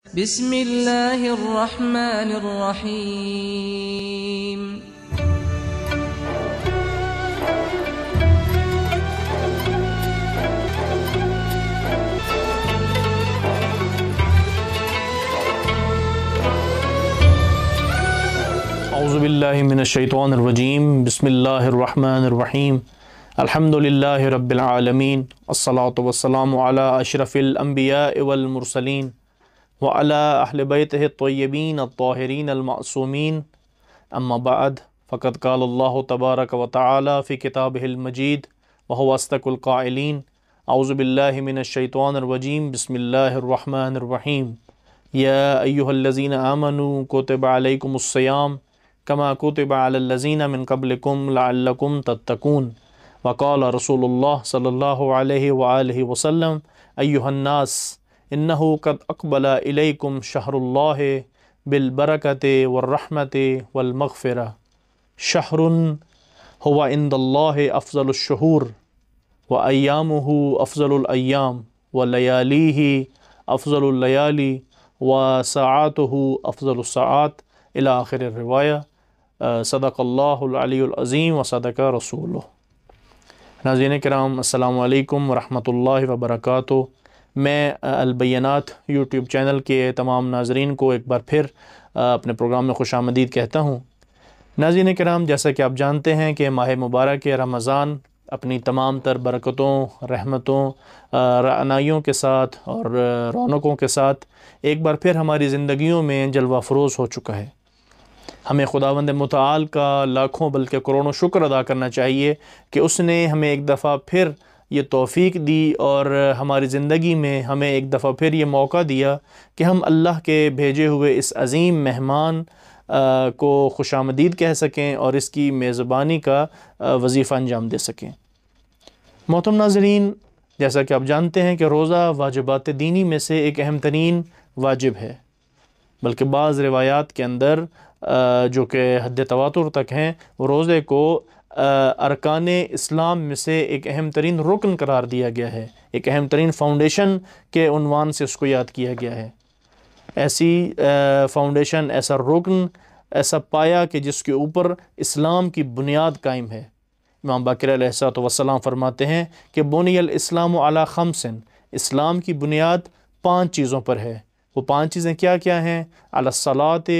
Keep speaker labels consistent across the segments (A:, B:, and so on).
A: بسم اللہ الرحمن الرحیم۔
B: اعوذ باللہ من الشیطان الرجیم، بسم اللہ الرحمن الرحیم، الحمد للہ رب العالمین، الصلاۃ والسلام علی اشرف الانبیاء والمرسلین وعلی اہل بیتہ الطیبین الطاہرین المعصومین، اما بعد فقد قال اللہ تبارک و تعالی فی کتابہ المجید وہو اصدق القائلین، اعوذ باللہ من الشیطان الرجیم، بسم اللہ الرحمن الرحیم، یا ایہا الذین آمنوا کتب علیکم الصیام کما کتب علی الذین من قبلکم لعلکم تتقون، وقال رسول اللہ صلی اللہ علیہ وآلہ وسلم، ایہا الناس انہ قد اقبل الیکم شہر اللہ بالبرکۃ والرحمۃ والمغفرہ، شہر هو عند اللہ افضل الشہور وایامہ افضل الایام ولیالیہ افضل اللیالی وساعاتہ افضل الساعات الی آخر الروایہ، صدق اللہ العلی العظیم وصدق رسولہ۔ ناظرین کرام، السلام علیکم ورحمۃ اللہ وبرکاتہ۔ میں البینات یوٹیوب چینل کے تمام ناظرین کو ایک بار پھر اپنے پروگرام میں خوش آمدید کہتا ہوں۔ ناظرین کرام، جیسا کہ آپ جانتے ہیں کہ ماہ مبارک رمضان اپنی تمام تر برکتوں، رحمتوں، رعنائیوں کے ساتھ اور رونقوں کے ساتھ ایک بار پھر ہماری زندگیوں میں جلوہ فروز ہو چکا ہے۔ ہمیں خداوند متعال کا لاکھوں بلکہ کروڑوں شکر ادا کرنا چاہیے کہ اس نے ہمیں ایک دفعہ پھر یہ توفیق دی اور ہماری زندگی میں ہمیں ایک دفعہ پھر یہ موقع دیا کہ ہم اللہ کے بھیجے ہوئے اس عظیم مہمان کو خوش آمدید کہہ سکیں اور اس کی میزبانی کا وظیفہ انجام دے سکیں۔ محترم ناظرین، جیسا کہ آپ جانتے ہیں کہ روزہ واجبات دینی میں سے ایک اہم ترین واجب ہے، بلکہ بعض روایات کے اندر جو کہ حد تواتر تک ہیں، وہ روزے کو ارکان اسلام میں سے ایک اہم ترین رکن قرار دیا گیا ہے، ایک اہم ترین فاؤنڈیشن کے عنوان سے اس کو یاد کیا گیا ہے۔ ایسی فاؤنڈیشن، ایسا رکن، ایسا پایا کہ جس کے اوپر اسلام کی بنیاد قائم ہے۔ امام باقر علیہ الصلوۃ والسلام فرماتے ہیں کہ بنی الاسلام علی خمس، اسلام کی بنیاد 5 چیزوں پر ہے۔ وہ 5 چیزیں کیا کیا ہیں؟ علی الصلاۃ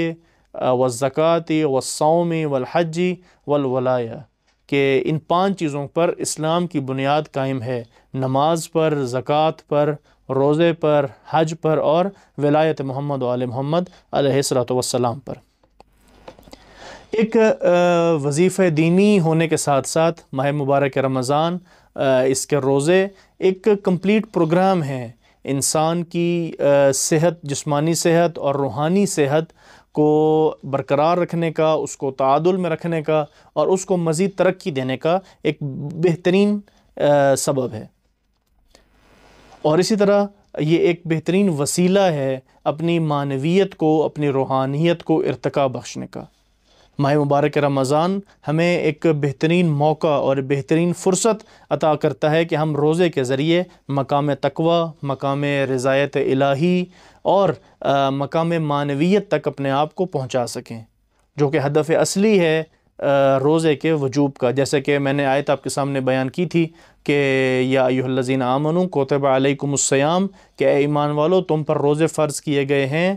B: والزکوٰۃ والصوم والحج والولایہ، کہ ان 5 چیزوں پر اسلام کی بنیاد قائم ہے، نماز پر، زکوٰۃ پر، روزے پر، حج پر اور ولایت محمد و آل محمد علیہ الصلوۃ والسلام پر۔ ایک وظیفہ دینی ہونے کے ساتھ ساتھ ماہ مبارک رمضان، اس کے روزے ایک کمپلیٹ پروگرام ہیں انسان کی صحت، جسمانی صحت اور روحانی صحت کو برقرار رکھنے کا، اس کو تعادل میں رکھنے کا اور اس کو مزید ترقی دینے کا ایک بہترین سبب ہے، اور اسی طرح یہ ایک بہترین وسیلہ ہے اپنی معنویت کو، اپنی روحانیت کو ارتقا بخشنے کا۔ ماہ مبارک رمضان ہمیں ایک بہترین موقع اور بہترین فرصت عطا کرتا ہے کہ ہم روزے کے ذریعے مقام تقوی، مقام رضایت الہی اور مقام معنویت تک اپنے آپ کو پہنچا سکیں، جو کہ ہدف اصلی ہے روزے کے وجوب کا۔ جیسے کہ میں نے آیت آپ کے سامنے بیان کی تھی کہ یا ایھا الذین آمنوا کتب علیکم الصیام، کہ اے ایمان والو تم پر روزے فرض کیے گئے ہیں،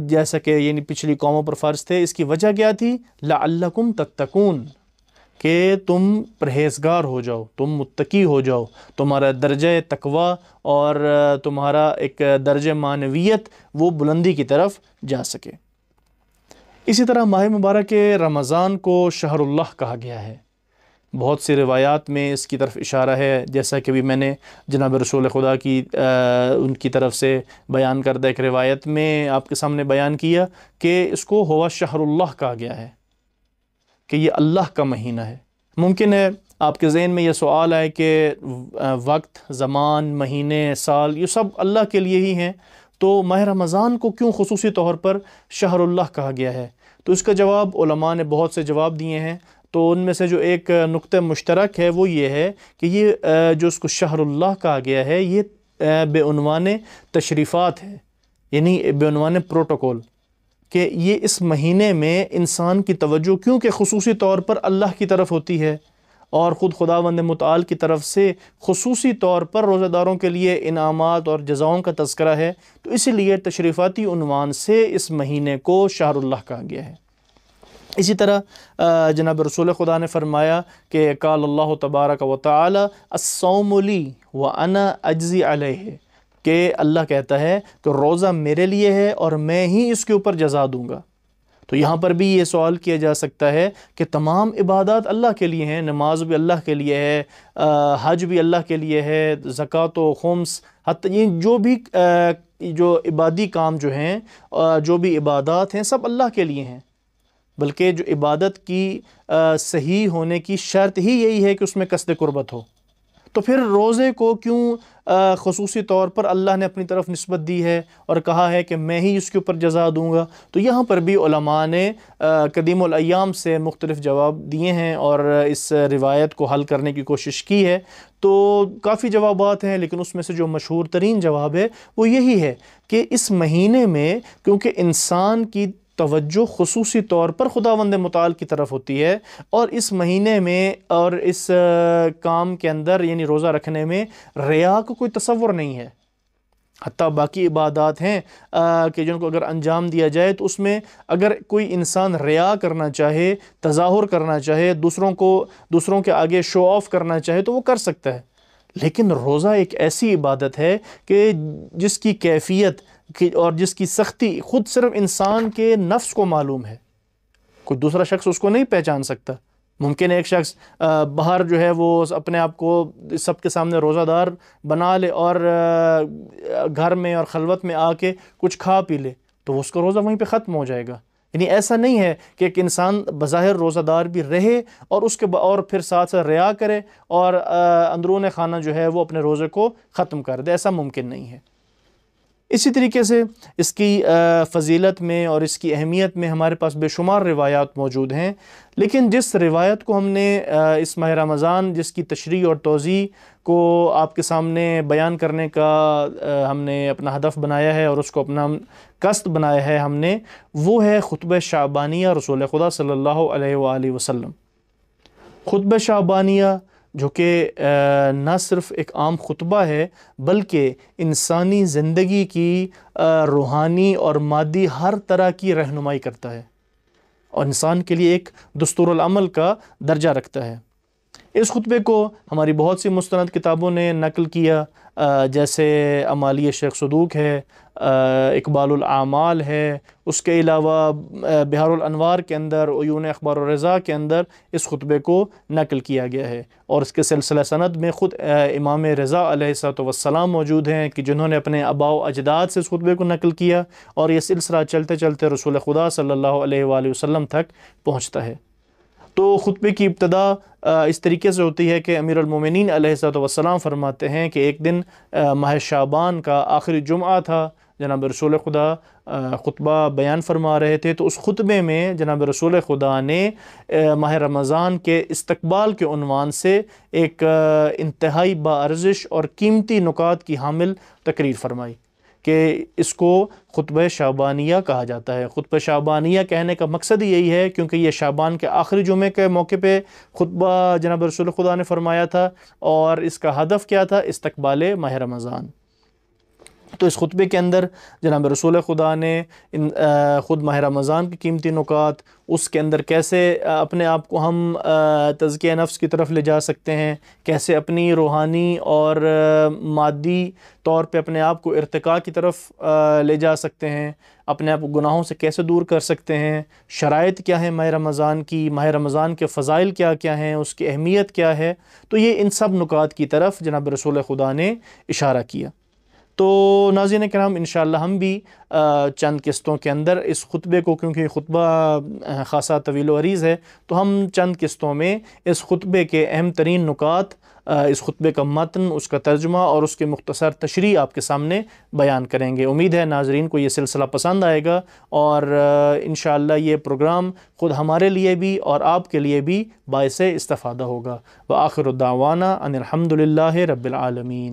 B: جیسا کہ یعنی پچھلی قوموں پر فرض تھے۔ اس کی وجہ کیا تھی؟ لعلکم تتقون، کہ تم پرہیزگار ہو جاؤ، تم متقی ہو جاؤ، تمہارا درجہ تقوی اور تمہارا ایک درجہ معنویت وہ بلندی کی طرف جا سکے۔ اسی طرح ماہ مبارک رمضان کو شہر اللہ کہا گیا ہے۔ بہت سی روایات میں اس کی طرف اشارہ ہے، جیسا کہ بھی میں نے جناب رسول خدا کی ان کی طرف سے بیان کردہ ایک روایت میں آپ کے سامنے بیان کیا کہ اس کو ہوا شہر اللہ کہا گیا ہے، کہ یہ اللہ کا مہینہ ہے۔ ممکن ہے آپ کے ذہن میں یہ سوال آئے کہ وقت، زمان، مہینے، سال، یہ سب اللہ کے لیے ہی ہیں، تو ماہ رمضان کو کیوں خصوصی طور پر شہر اللہ کہا گیا ہے؟ تو اس کا جواب علماء نے بہت سے جواب دیے ہیں، تو ان میں سے جو ایک نقطہ مشترک ہے وہ یہ ہے کہ یہ جو اس کو شہر اللہ کہا گیا ہے، یہ بے عنوان تشریفات ہے، یعنی بعنوان پروٹوکول، کہ یہ اس مہینے میں انسان کی توجہ کیونکہ خصوصی طور پر اللہ کی طرف ہوتی ہے اور خود خداوند متعال کی طرف سے خصوصی طور پر روزہ داروں کے لیے انعامات اور جزاؤں کا تذکرہ ہے، تو اسی لیے تشریفاتی عنوان سے اس مہینے کو شہر اللہ کہا گیا ہے۔ اسی طرح جناب رسول خدا نے فرمایا کہ قال اللہ تبارک و تعالی الصوم لی وانا اجزی علیہ، کہ اللہ کہتا ہے کہ روزہ میرے لیے ہے اور میں ہی اس کے اوپر جزا دوں گا۔ تو یہاں پر بھی یہ سوال کیا جا سکتا ہے کہ تمام عبادات اللہ کے لیے ہیں، نماز بھی اللہ کے لیے ہے، حج بھی اللہ کے لیے ہے، زکوٰۃ و خمس، حتی یہ جو عبادی کام جو ہیں، جو بھی عبادات ہیں، سب اللہ کے لیے ہیں، بلکہ جو عبادت کی صحیح ہونے کی شرط ہی یہی ہے کہ اس میں قصد قربت ہو۔ تو پھر روزے کو کیوں خصوصی طور پر اللہ نے اپنی طرف نسبت دی ہے اور کہا ہے کہ میں ہی اس کے اوپر جزا دوں گا؟ تو یہاں پر بھی علماء نے قدیم الایام سے مختلف جواب دیے ہیں اور اس روایت کو حل کرنے کی کوشش کی ہے۔ تو کافی جوابات ہیں، لیکن اس میں سے جو مشہور ترین جواب ہے وہ یہی ہے کہ اس مہینے میں کیونکہ انسان کی توجہ خصوصی طور پر خداوند متعال کی طرف ہوتی ہے، اور اس مہینے میں اور اس کام کے اندر یعنی روزہ رکھنے میں ریا کا کوئی تصور نہیں ہے۔ حتیٰ باقی عبادات ہیں کہ جن کو اگر انجام دیا جائے تو اس میں اگر کوئی انسان ریا کرنا چاہے، تظاہر کرنا چاہے، دوسروں کے آگے شو آف کرنا چاہے تو وہ کر سکتا ہے، لیکن روزہ ایک ایسی عبادت ہے کہ جس کی کیفیت اور جس کی سختی خود صرف انسان کے نفس کو معلوم ہے، کوئی دوسرا شخص اس کو نہیں پہچان سکتا۔ ممکن ہے ایک شخص باہر جو ہے وہ اپنے آپ کو سب کے سامنے روزہ دار بنا لے اور گھر میں اور خلوت میں آ کے کچھ کھا پی لے، تو اس کا روزہ وہیں پہ ختم ہو جائے گا۔ یعنی ایسا نہیں ہے کہ ایک انسان بظاہر روزہ دار بھی رہے اور پھر ساتھ ساتھ ریا کرے اور اندرون خانہ جو ہے وہ اپنے روزے کو ختم کر دے، ایسا ممکن نہیں ہے۔ اسی طریقے سے اس کی فضیلت میں اور اس کی اہمیت میں ہمارے پاس بے شمار روایات موجود ہیں، لیکن جس روایت کو ہم نے اس ماہ رمضان جس کی تشریح اور توضیح کو آپ کے سامنے بیان کرنے کا ہم نے اپنا ہدف بنایا ہے اور اس کو اپنا قصد بنایا ہے ہم نے، وہ ہے خطبہ شعبانیہ رسول خدا صلی اللہ علیہ وآلہ وسلم۔ خطبہ شعبانیہ جو کہ نہ صرف ایک عام خطبہ ہے بلکہ انسانی زندگی کی روحانی اور مادی ہر طرح کی رہنمائی کرتا ہے اور انسان کے لیے ایک دستور العمل کا درجہ رکھتا ہے۔ اس خطبے کو ہماری بہت سی مستند کتابوں نے نقل کیا، جیسے امالی شیخ صدوق ہے، اقبال الاعمال ہے، اس کے علاوہ بحار الانوار کے اندر، عیون اخبار و رضا کے اندر اس خطبے کو نقل کیا گیا ہے، اور اس کے سلسلہ سند میں خود امام رضا علیہ السلام موجود ہیں کہ جنہوں نے اپنے آباء و اجداد سے اس خطبے کو نقل کیا، اور یہ سلسلہ چلتے چلتے رسول خدا صلی اللہ علیہ وآلہ وسلم تک پہنچتا ہے۔ تو خطبے کی ابتدا اس طریقے سے ہوتی ہے کہ امیر المومنین علیہ السلام فرماتے ہیں کہ ایک دن ماہ شعبان کا آخری جمعہ تھا، جناب رسول خدا خطبہ بیان فرما رہے تھے، تو اس خطبے میں جناب رسول خدا نے ماہ رمضان کے استقبال کے عنوان سے ایک انتہائی باارزش اور قیمتی نکات کی حامل تقریر فرمائی کہ اس کو خطبہ شعبانیہ کہا جاتا ہے۔ خطبہ شعبانیہ کہنے کا مقصد ہی یہی ہے کیونکہ یہ شعبان کے آخری جمعے کے موقع پہ خطبہ جناب رسول خدا نے فرمایا تھا، اور اس کا ہدف کیا تھا؟ استقبال ماہ رمضان۔ تو اس خطبے کے اندر جناب رسول خدا نے خود ماہ رمضان کی قیمتی نکات، اس کے اندر کیسے اپنے آپ کو ہم تزکیہ نفس کی طرف لے جا سکتے ہیں، کیسے اپنی روحانی اور مادی طور پہ اپنے آپ کو ارتقاء کی طرف لے جا سکتے ہیں، اپنے آپ کو گناہوں سے کیسے دور کر سکتے ہیں، شرائط کیا ہیں ماہ رمضان کی، ماہ رمضان کے فضائل کیا کیا ہیں، اس کی اہمیت کیا ہے، تو یہ ان سب نکات کی طرف جناب رسول خدا نے اشارہ کیا۔ تو ناظرین کرام، انشاءاللہ ہم بھی چند قسطوں کے اندر اس خطبے کو، کیونکہ خطبہ خاصا طویل و عریض ہے، تو ہم چند قسطوں میں اس خطبے کے اہم ترین نکات، اس خطبے کا متن، اس کا ترجمہ اور اس کے مختصر تشریح آپ کے سامنے بیان کریں گے۔ امید ہے ناظرین کو یہ سلسلہ پسند آئے گا، اور انشاءاللہ یہ پروگرام خود ہمارے لیے بھی اور آپ کے لیے بھی باعث استفادہ ہوگا۔ وآخر دعوانا ان الحمد للہ رب العالمین۔